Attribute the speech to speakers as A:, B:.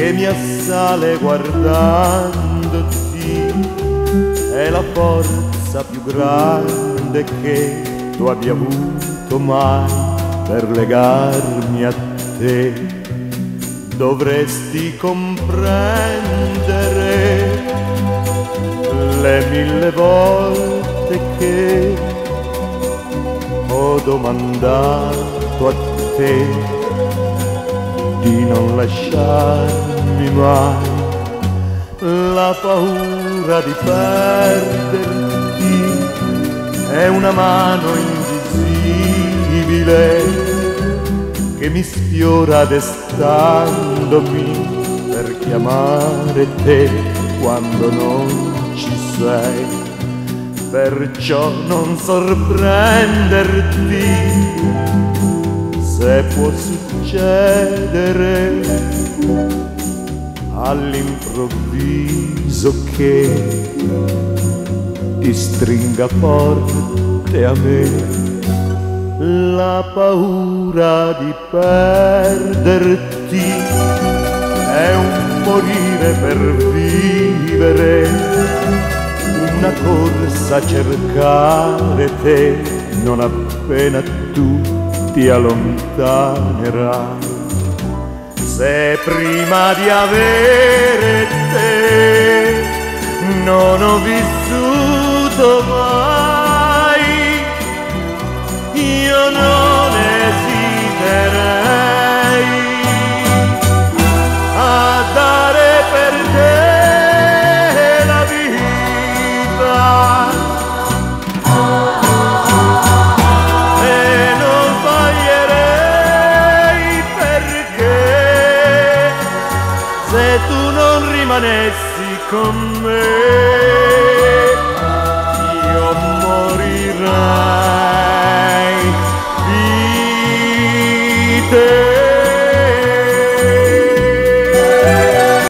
A: che mi assale guardandoti, è la forza più grande che tu abbia avuto mai per legarmi a te. Dovresti comprendere le 1000 volte che ho domandato a te di non lasciarmi mai. La paura di perderti è una mano invisibile che mi sfiora destandomi per chiamare te quando non ci sei. Perciò non sorprenderti se può succedere all'improvviso che ti stringa forte a me. La paura di perderti è un morire per vivere, una corsa a cercare te non appena tu ti allontanerai. Se prima di avere te non ho vissuto mai, io non esiterei a dare per te la vita e non sbaglierei, perché se tu non rimanessi con me